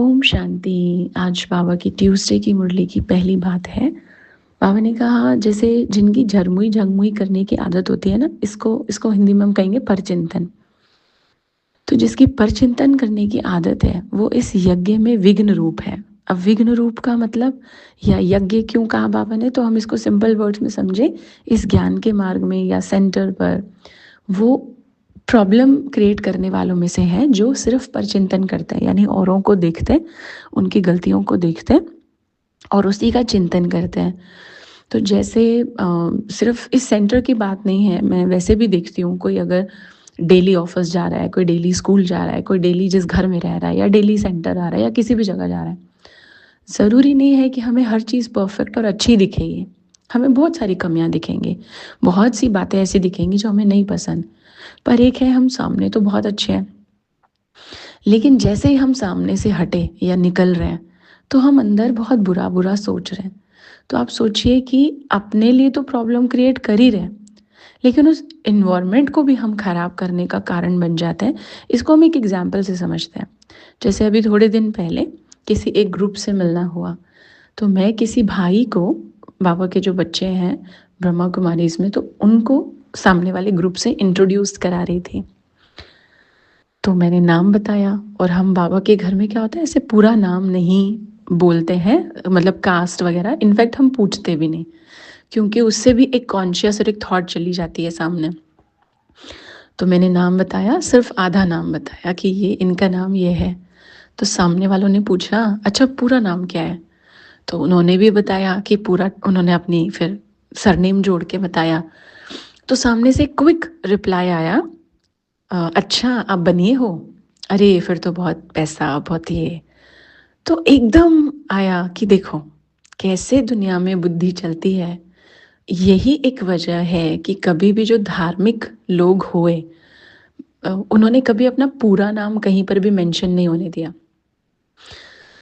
ओम शांति। आज बाबा की ट्यूसडे की मुरली की पहली बात है। बाबा ने कहा जैसे जिनकी झरमुई झंगमुई करने की आदत होती है ना, इसको इसको हिंदी में हम कहेंगे परचिंतन। तो जिसकी परचिंतन करने की आदत है वो इस यज्ञ में विघ्न रूप है। अब विघ्न रूप का मतलब, या यज्ञ क्यों कहा बाबा ने, तो हम इसको सिंपल वर्ड्स में समझे। इस ज्ञान के मार्ग में या सेंटर पर वो प्रॉब्लम क्रिएट करने वालों में से है जो सिर्फ परचिंतन करते हैं, यानी औरों को देखते हैं, उनकी गलतियों को देखते हैं और उसी का चिंतन करते हैं। तो जैसे सिर्फ इस सेंटर की बात नहीं है, मैं वैसे भी देखती हूँ, कोई अगर डेली ऑफिस जा रहा है, कोई डेली स्कूल जा रहा है, कोई डेली जिस घर में रह रहा है या डेली सेंटर आ रहा है या किसी भी जगह जा रहा है, ज़रूरी नहीं है कि हमें हर चीज़ परफेक्ट और अच्छी दिखेगी। हमें बहुत सारी कमियां दिखेंगी, बहुत सी बातें ऐसी दिखेंगी जो हमें नहीं पसंद। पर एक है, हम सामने तो बहुत अच्छे हैं, लेकिन जैसे ही हम सामने से हटे या निकल रहे हैं तो हम अंदर बहुत बुरा बुरा सोच रहे हैं। तो आप सोचिए कि अपने लिए तो प्रॉब्लम क्रिएट कर ही रहे हैं, लेकिन उस इन्वायरमेंट को भी हम खराब करने का कारण बन जाते हैं। इसको हम एक एग्जाम्पल से समझते हैं। जैसे अभी थोड़े दिन पहले किसी एक ग्रुप से मिलना हुआ, तो मैं किसी भाई को, बाबा के जो बच्चे हैं ब्रह्मा कुमारी इसमें, तो उनको सामने वाले ग्रुप से इंट्रोड्यूस करा रही थी। तो मैंने नाम बताया, और हम बाबा के घर में क्या होता है, ऐसे पूरा नाम नहीं बोलते हैं, मतलब कास्ट वगैरह इनफैक्ट हम पूछते भी नहीं, क्योंकि उससे भी एक कॉन्शियस और एक थॉट चली जाती है सामने। तो मैंने नाम बताया, सिर्फ आधा नाम बताया कि ये इनका नाम ये है। तो सामने वालों ने पूछा, अच्छा पूरा नाम क्या है? तो उन्होंने भी बताया कि पूरा, उन्होंने अपनी फिर सरनेम जोड़ के बताया। तो सामने से क्विक रिप्लाई आया, अच्छा आप बनिए हो, अरे फिर तो बहुत पैसा, बहुत ये। तो एकदम आया कि देखो कैसे दुनिया में बुद्धि चलती है। यही एक वजह है कि कभी भी जो धार्मिक लोग हुए, उन्होंने कभी अपना पूरा नाम कहीं पर भी मेंशन नहीं होने दिया।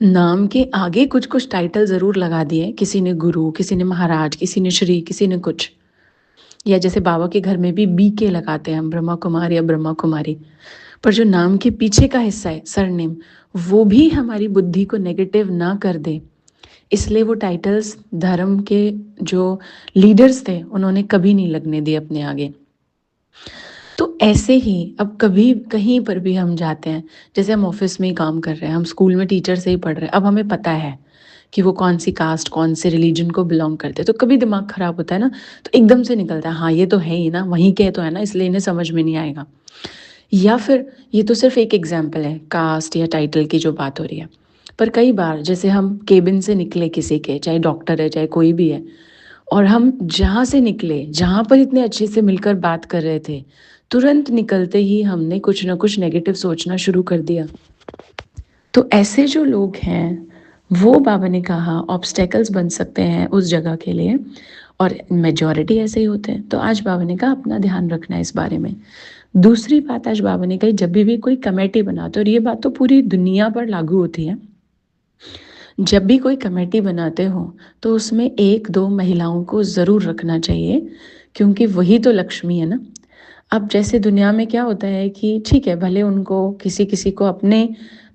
नाम के आगे कुछ कुछ टाइटल जरूर लगा दिए, किसी ने गुरु, किसी ने महाराज, किसी ने श्री, किसी ने कुछ। या जैसे बाबा के घर में भी BK लगाते हैं हम, ब्रह्मा कुमार या ब्रह्मा कुमारी। पर जो नाम के पीछे का हिस्सा है, सरनेम, वो भी हमारी बुद्धि को नेगेटिव ना कर दे, इसलिए वो टाइटल्स धर्म के जो लीडर्स थे उन्होंने कभी नहीं लगने दिए अपने आगे। तो ऐसे ही अब कभी कहीं पर भी हम जाते हैं, जैसे हम ऑफिस में ही काम कर रहे हैं, हम स्कूल में टीचर से ही पढ़ रहे हैं, अब हमें पता है कि वो कौन सी कास्ट, कौन से रिलीजन को बिलोंग करते हैं, तो कभी दिमाग खराब होता है ना, तो एकदम से निकलता है, हाँ ये तो है ही ना, वहीं के तो है ना, इसलिए इन्हें समझ में नहीं आएगा। या फिर ये तो सिर्फ एक एग्जाम्पल है कास्ट या टाइटल की जो बात हो रही है, पर कई बार जैसे हम केबिन से निकले किसी के, चाहे डॉक्टर है चाहे कोई भी है, और हम जहाँ से निकले, जहाँ पर इतने अच्छे से मिलकर बात कर रहे थे, तुरंत निकलते ही हमने कुछ ना कुछ नेगेटिव सोचना शुरू कर दिया। तो ऐसे जो लोग हैं वो बाबा ने कहा ऑब्स्टेकल्स बन सकते हैं उस जगह के लिए, और मेजॉरिटी ऐसे ही होते हैं। तो आज बाबा ने कहा अपना ध्यान रखना है इस बारे में। दूसरी बात आज बाबा ने कही, जब भी कोई कमेटी बनाते, और ये बात तो पूरी दुनिया पर लागू होती है, जब भी कोई कमेटी बनाते हो तो उसमें एक दो महिलाओं को ज़रूर रखना चाहिए, क्योंकि वही तो लक्ष्मी है ना। अब जैसे दुनिया में क्या होता है कि ठीक है, भले उनको किसी किसी को अपने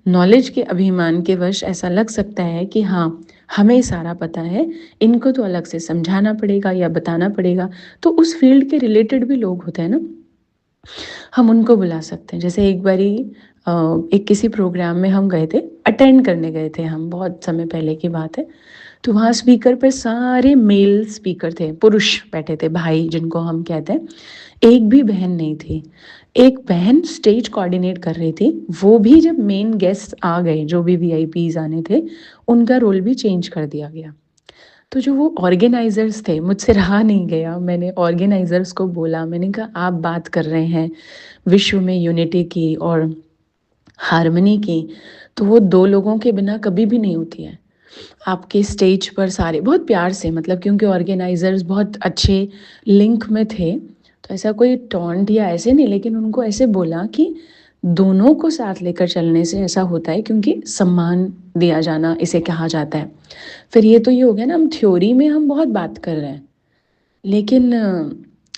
नॉलेज के अभिमान के वश ऐसा लग सकता है कि हाँ हमें सारा पता है, इनको तो अलग से समझाना पड़ेगा या बताना पड़ेगा। तो उस फील्ड के रिलेटेड भी लोग होते हैं ना, हम उनको बुला सकते हैं। जैसे एक बारी एक किसी प्रोग्राम में हम गए थे, अटेंड करने गए थे हम, बहुत समय पहले की बात है। तो वहाँ स्पीकर पर सारे मेल स्पीकर थे, पुरुष बैठे थे, भाई जिनको हम कहते हैं, एक भी बहन नहीं थी। एक बहन स्टेज कोऑर्डिनेट कर रही थी, वो भी जब मेन गेस्ट आ गए, जो भी VIPs आने थे, उनका रोल भी चेंज कर दिया गया। तो जो वो ऑर्गेनाइजर्स थे, मुझसे रहा नहीं गया, मैंने ऑर्गेनाइजर्स को बोला, मैंने कहा आप बात कर रहे हैं विश्व में यूनिटी की और हार्मनी की, तो वो दो लोगों के बिना कभी भी नहीं होती है। आपके स्टेज पर सारे बहुत प्यार से, मतलब क्योंकि ऑर्गेनाइजर्स बहुत अच्छे लिंक में थे, तो ऐसा कोई टॉन्ट या ऐसे नहीं, लेकिन उनको ऐसे बोला कि दोनों को साथ लेकर चलने से ऐसा होता है, क्योंकि सम्मान दिया जाना इसे कहा जाता है। फिर ये तो ये हो गया ना, हम थ्योरी में हम बहुत बात कर रहे हैं, लेकिन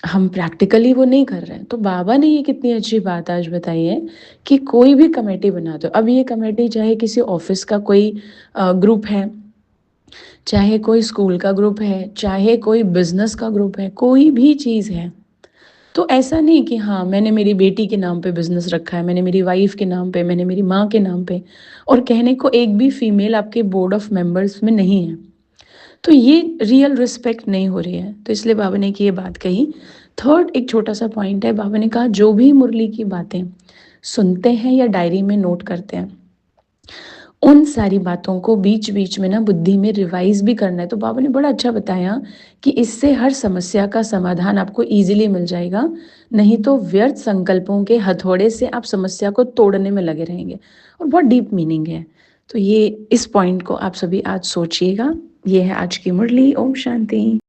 हम प्रैक्टिकली वो नहीं कर रहे हैं। तो बाबा ने ये कितनी अच्छी बात आज बताई है कि कोई भी कमेटी बना दो। अब ये कमेटी चाहे किसी ऑफिस का कोई ग्रुप है, चाहे कोई स्कूल का ग्रुप है, चाहे कोई बिजनेस का ग्रुप है, कोई भी चीज़ है, तो ऐसा नहीं कि हाँ मैंने मेरी बेटी के नाम पे बिजनेस रखा है, मैंने मेरी वाइफ के नाम पे, मैंने मेरी माँ के नाम पे, और कहने को एक भी फीमेल आपके बोर्ड ऑफ मेंबर्स में नहीं है, तो ये रियल रिस्पेक्ट नहीं हो रही है। तो इसलिए बाबा ने की ये बात कही। थर्ड एक छोटा सा पॉइंट है, बाबा ने कहा जो भी मुरली की बातें सुनते हैं या डायरी में नोट करते हैं, उन सारी बातों को बीच बीच में ना बुद्धि में रिवाइज भी करना है। तो बाबा ने बड़ा अच्छा बताया कि इससे हर समस्या का समाधान आपको इजीली मिल जाएगा, नहीं तो व्यर्थ संकल्पों के हथौड़े से आप समस्या को तोड़ने में लगे रहेंगे। और बहुत डीप मीनिंग है। तो ये इस पॉइंट को आप सभी आज सोचिएगा। ये है आज की मुरली। ओम शांति।